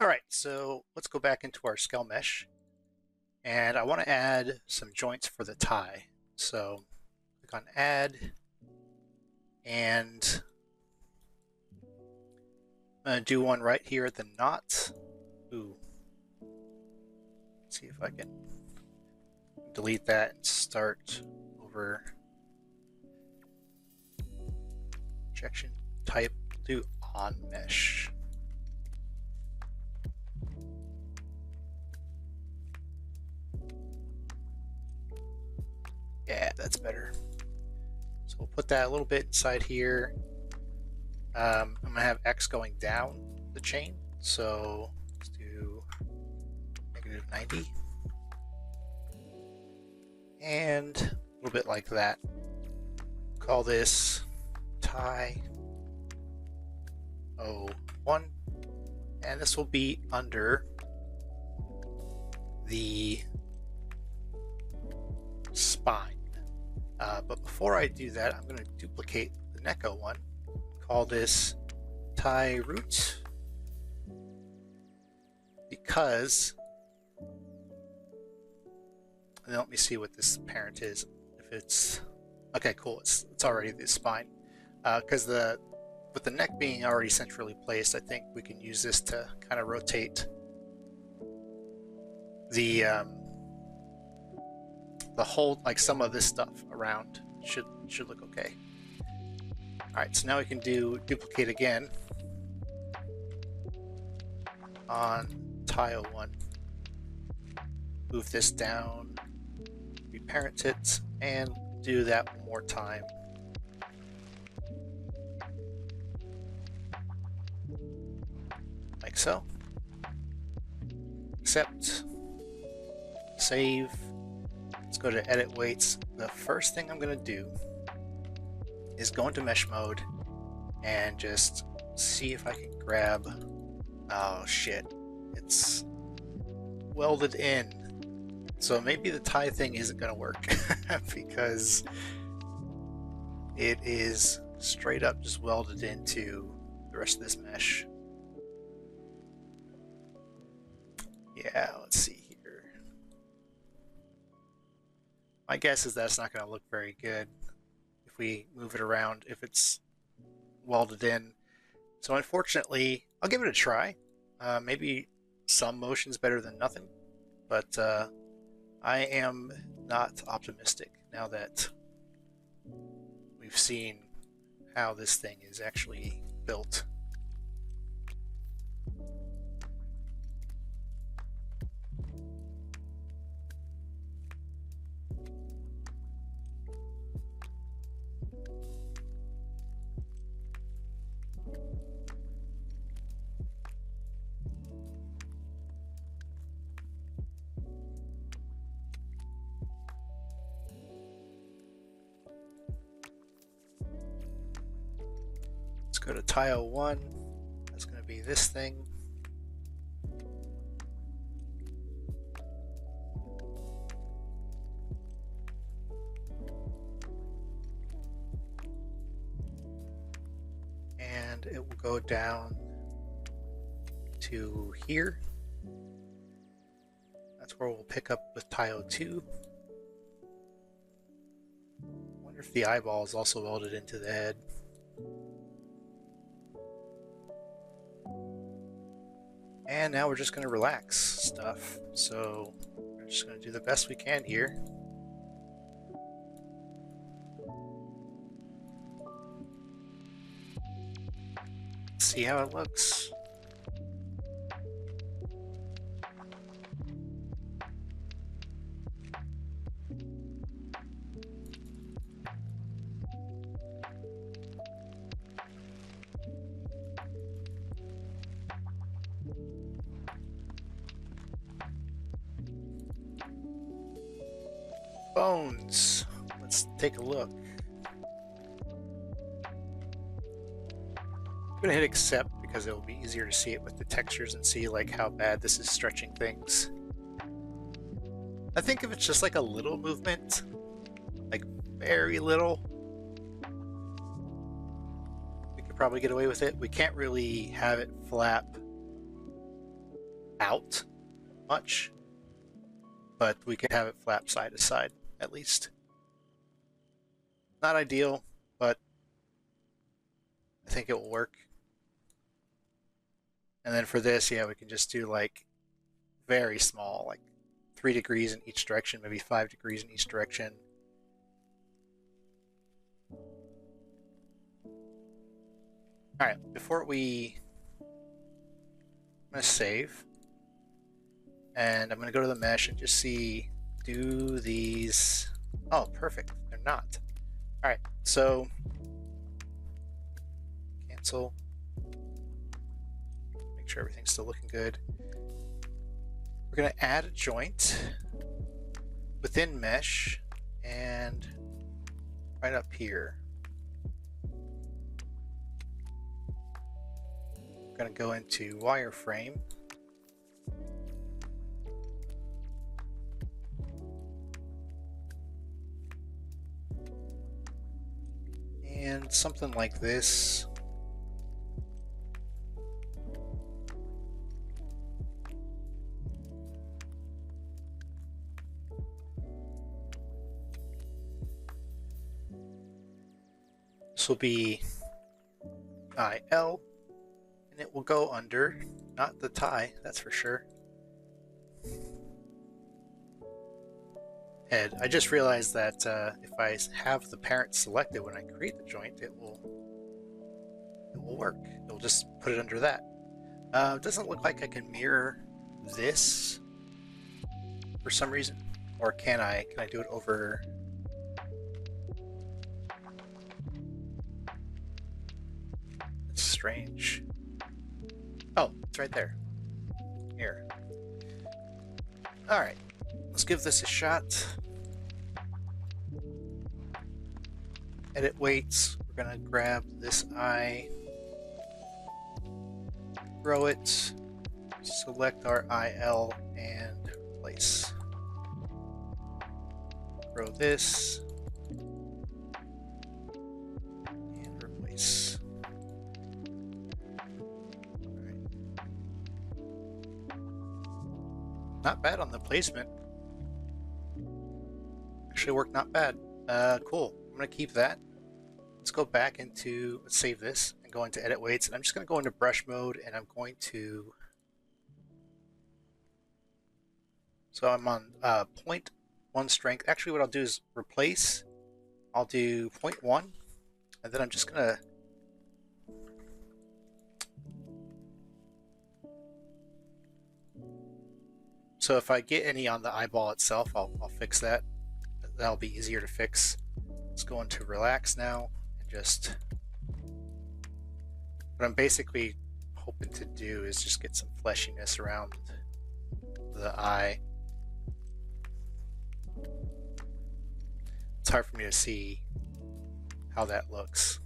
All right, so let's go back into our scale mesh, and I want to add some joints for the tie. So click on add, and I'm going to do one right here at the knot. Ooh, let's see if I can delete that and start over. Projection type, do on mesh. Yeah, that's better. So we'll put that a little bit inside here. I'm going to have X going down the chain. So let's do -90. And a little bit like that. Call this tie 01. And this will be under the spine. But before I do that, I'm going to duplicate the neck 01. Call this tie root, because, and let me see what this parent is. If it's okay, cool. It's already the spine. Because with the neck being already centrally placed, I think we can use this to kind of rotate the whole, like some of this stuff around. Should look okay. All right, so now we can do duplicate again on tile 1. Move this down, reparent it, and do that one more time. Like so. Accept, save. Let's go to edit weights. The first thing I'm going to do is go into mesh mode and just see if I can grab. Oh shit, it's welded in. So maybe the tie thing isn't going to work because it is straight up just welded into the rest of this mesh. Yeah, let's see here. My guess is that's not going to look very good if we move it around, if it's welded in. So unfortunately, I'll give it a try. Maybe some motion's better than nothing, but I am not optimistic now that we've seen how this thing is actually built. Go to tile 1. That's going to be this thing. And it will go down to here. That's where we'll pick up with tile 2. I wonder if the eyeball is also welded into the head. And now we're just going to relax stuff. So we're just going to do the best we can here. See how it looks. Bones. Let's take a look. I'm gonna hit accept because it will be easier to see it with the textures and see like how bad this is stretching things. I think if it's just like a little movement, like very little, we could probably get away with it. We can't really have it flap out much, but we could have it flap side to side at least. Not ideal, but I think it will work. And then for this, yeah, we can just do like very small, like 3 degrees in each direction, maybe 5 degrees in each direction. All right, before I'm gonna save, and I'm gonna go to the mesh and just see, do these, oh, perfect, they're not. All right, so cancel, make sure everything's still looking good. We're gonna add a joint within mesh and right up here. We're gonna go into wireframe. And something like this. This will be IL, and it will go under, not the tie, that's for sure. Head. I just realized that if I have the parent selected when I create the joint, it will work. It will just put it under that. It doesn't look like I can mirror this for some reason, or can I? Can I do it over? It's strange. Oh, it's right there. Here. All right, let's give this a shot. Edit weights. We're gonna grab this eye, grow it, select our IL, and replace. Grow this and replace. All right. Not bad on the placement. Actually worked not bad. Cool. I'm gonna keep that. Let's go back into, let's save this and go into edit weights, and I'm just gonna go into brush mode, and I'm going to, so I'm on 0.1 strength. Actually what I'll do is replace. I'll do 0.1, and then I'm just gonna so if I get any on the eyeball itself, I'll fix that. That'll be easier to fix. Let's go into relax now and just, what I'm basically hoping to do is just get some fleshiness around the eye. It's hard for me to see how that looks.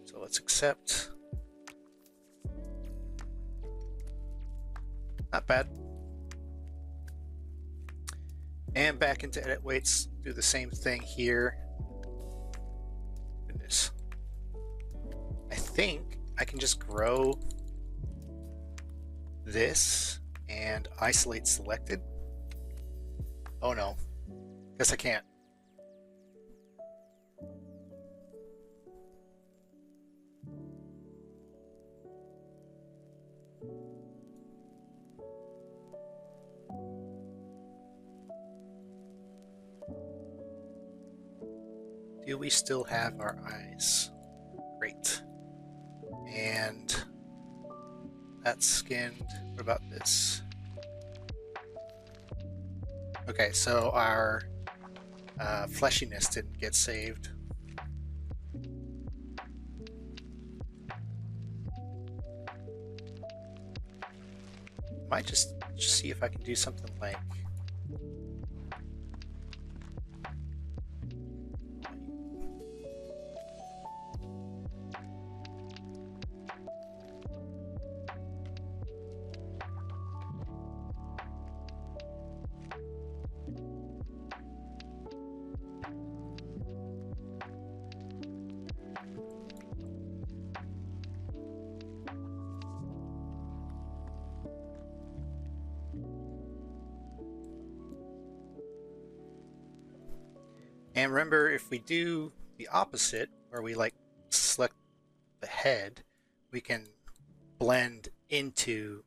So let's accept. Not bad. And back into edit weights, do the same thing here. Goodness. I think I can just grow this and isolate selected. Oh no, guess I can't. Do we still have our eyes? Great. And that's skinned. What about this? Okay, so our fleshiness didn't get saved. Might just see if I can do something like, And remember, if we do the opposite, where we like select the head, we can blend into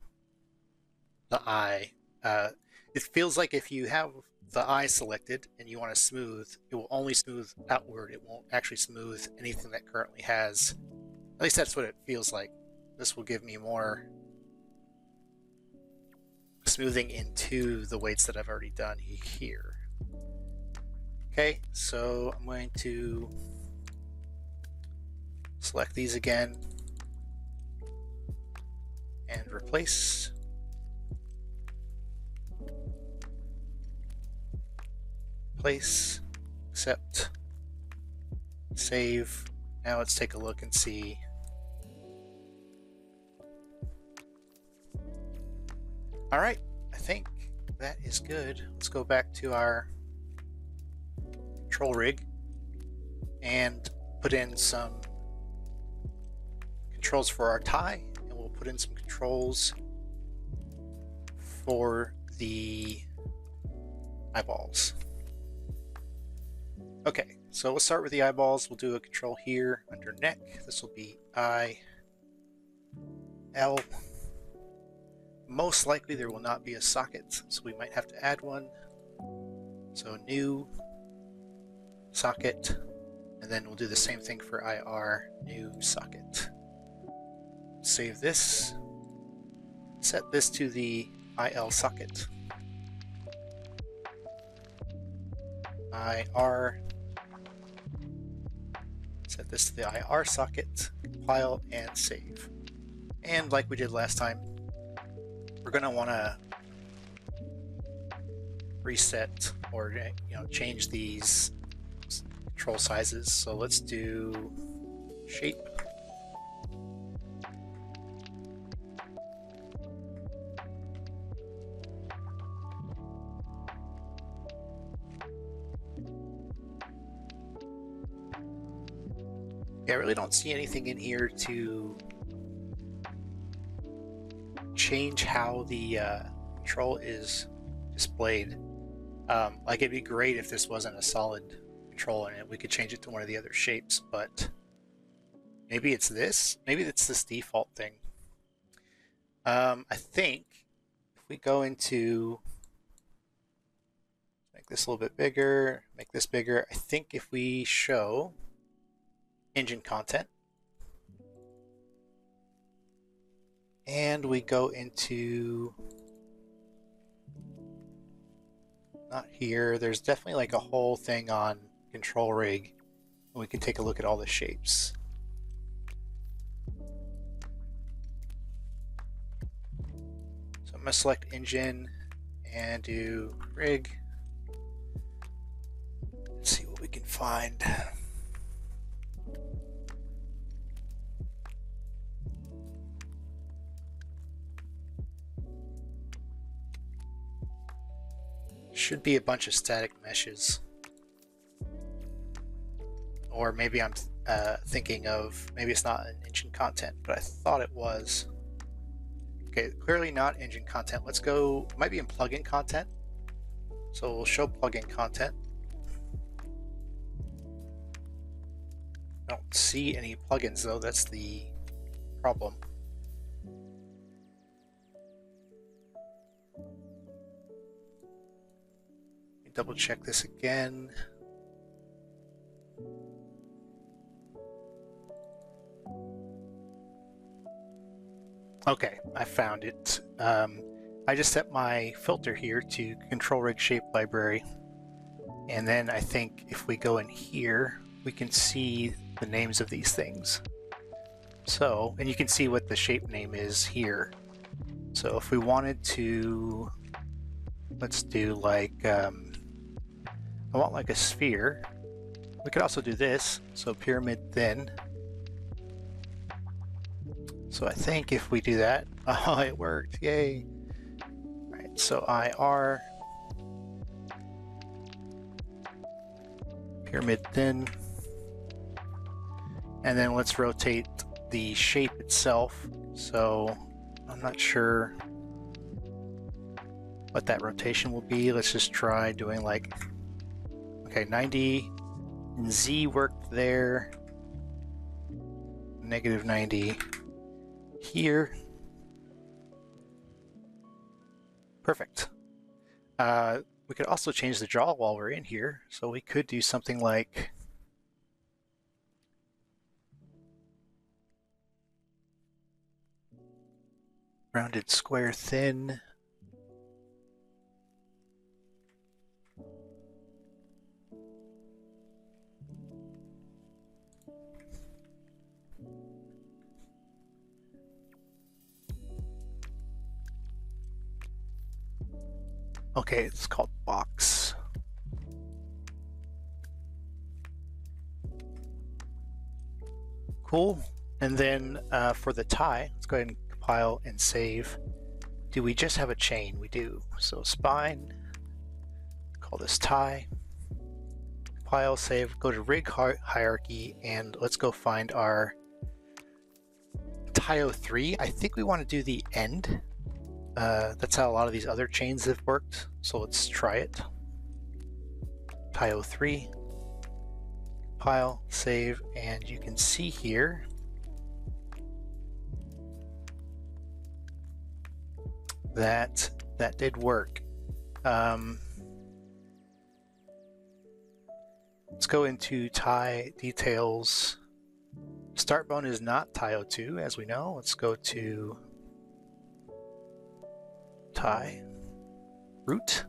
the eye. It feels like if you have the eye selected and you want to smooth, it will only smooth outward. It won't actually smooth anything that currently has. At least that's what it feels like. This will give me more smoothing into the weights that I've already done here. Okay, so I'm going to select these again and replace. Place, accept, save. Now let's take a look and see. All right, I think that is good. Let's go back to our control rig and put in some controls for our tie, and we'll put in some controls for the eyeballs. Okay, so we'll start with the eyeballs. We'll do a control here under neck. This will be I, L. Most likely there will not be a socket, so we might have to add one. So new socket, and then we'll do the same thing for IR, new socket. Save this. Set this to the IL socket. IR. Set this to the IR socket, compile and save. And like we did last time, we're going to want to reset or change these control sizes. So let's do shape. Yeah, I really don't see anything in here to change how the control is displayed. Like, it'd be great if this wasn't a solid control and we could change it to one of the other shapes, but maybe it's this. Maybe it's this default thing. I think if we go into make this a little bit bigger, make this bigger, I think if we show engine content and we go into, not here, there's definitely like a whole thing on control rig and we can take a look at all the shapes. So I'm going to select engine and do rig. Let's see what we can find. Should be a bunch of static meshes. Or maybe I'm thinking of, maybe it's not an engine content, but I thought it was. Okay, clearly not engine content. Let's go, might be in plugin content. So we'll show plugin content. I don't see any plugins though, that's the problem. Double check this again. Okay, I found it. I just set my filter here to control rig shape library, and then I think if we go in here we can see the names of these things. So, and you can see what the shape name is here. So if we wanted to, let's do like I want like a sphere. We could also do this, so pyramid thin. So I think if we do that, oh, it worked, yay. All right, so IR, pyramid thin, and then let's rotate the shape itself. So I'm not sure what that rotation will be. Let's just try doing like, okay, 90, And Z worked there. -90 here. Perfect. We could also change the draw while we're in here. So we could do something like rounded square thin. Okay, it's called box. Cool. And then for the tie, let's go ahead and compile and save. Do we just have a chain? We do. So spine, call this tie, compile, save, go to rig hierarchy, and let's go find our tie 03. I think we want to do the end. That's how a lot of these other chains have worked. So let's try it. Tie 03, compile, save, and you can see here that did work. Let's go into tie details. Start bone is not tie 02, as we know. Let's go to tie root.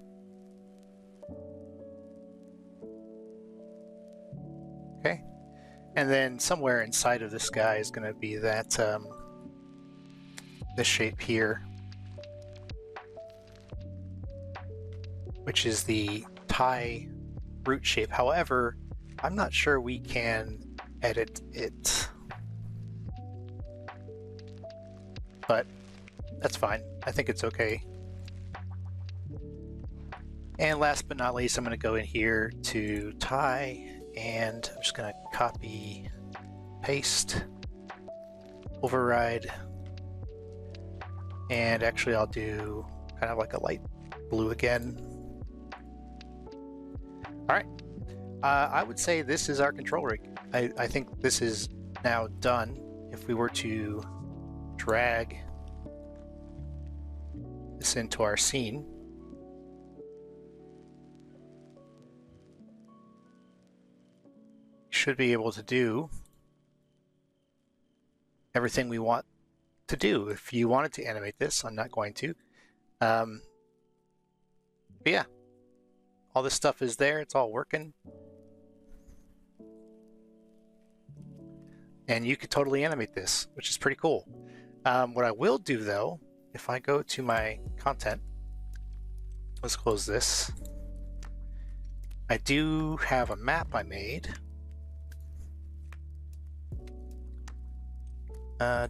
Okay, and then somewhere inside of this guy is going to be that this shape here, which is the tie root shape. However, I'm not sure we can edit it, but that's fine. I think it's okay. And last but not least, I'm going to go in here to tie, and I'm just going to copy, paste, override, and actually I'll do kind of like a light blue again. All right, I would say this is our control rig. I think this is now done. If we were to drag this into our scene, should be able to do everything we want to do. If you wanted to animate this, I'm not going to. But yeah, all this stuff is there. It's all working. And you could totally animate this, which is pretty cool. What I will do though, if I go to my content, let's close this. I do have a map I made.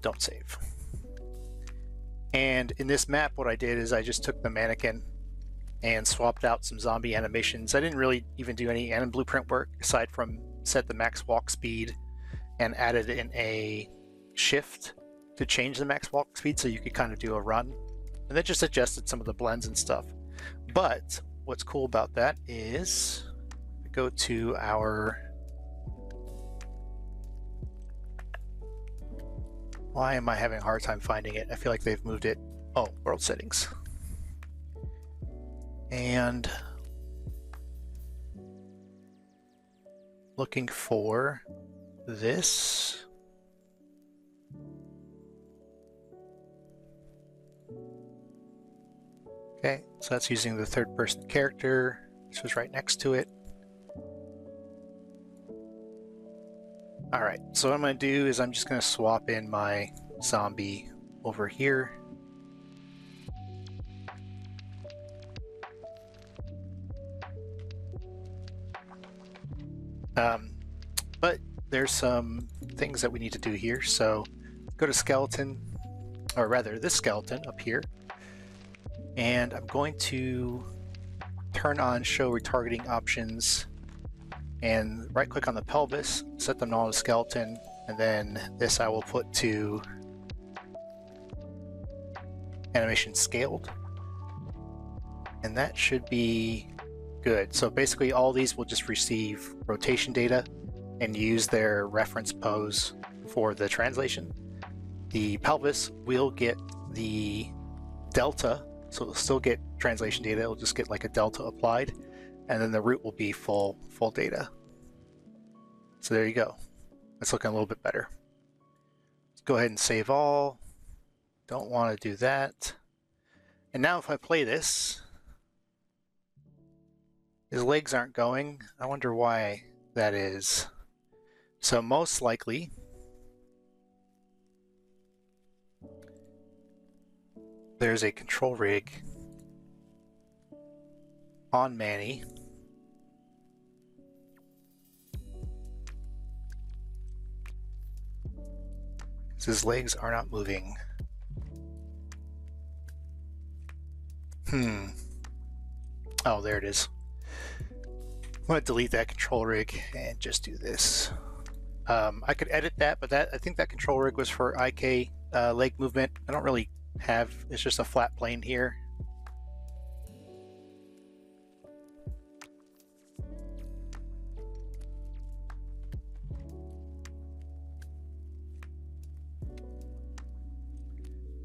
Don't save. And in this map, what I did is I just took the mannequin and swapped out some zombie animations. I didn't really even do any anim blueprint work aside from set the max walk speed and added in a shift to change the max walk speed so you could kind of do a run. And then just adjusted some of the blends and stuff. But what's cool about that is go to our, why am I having a hard time finding it? I feel like they've moved it. Oh, world settings. And looking for this. Okay, so that's using the third person character. This was right next to it. All right, so what I'm going to do is I'm just going to swap in my zombie over here. But there's some things that we need to do here. So go to skeleton, or rather this skeleton up here. And I'm going to turn on show retargeting options and right click on the pelvis, set them all to skeleton, and then this I will put to animation scaled. And that should be Good. So basically all these will just receive rotation data and use their reference pose for the translation. The pelvis will get the delta, so it'll still get translation data, it'll just get like a delta applied, and then the root will be full data. So there you go. It's looking a little bit better. Let's go ahead and save all. Don't want to do that. And now if I play this, his legs aren't going. I wonder why that is. So most likely, there's a control rig on Manny. His legs are not moving. Oh, there it is. I'm going to delete that control rig and just do this. I could edit that, but I think that control rig was for IK leg movement. I don't really have, it's just a flat plane here.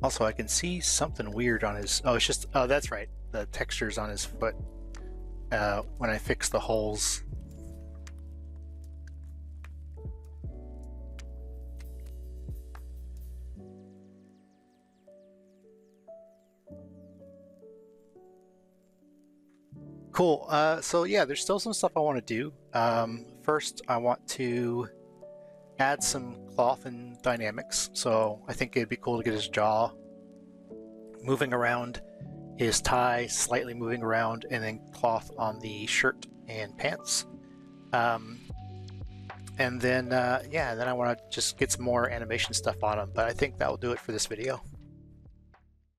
Also, I can see something weird on his, oh, it's just, oh, that's right. The textures on his foot when I fix the holes. Cool. So yeah, there's still some stuff I want to do. First, I want to add some cloth and dynamics. So I think it'd be cool to get his jaw moving around, his tie slightly moving around, and then cloth on the shirt and pants. And then, yeah, then I want to just get some more animation stuff on him. But I think that will do it for this video.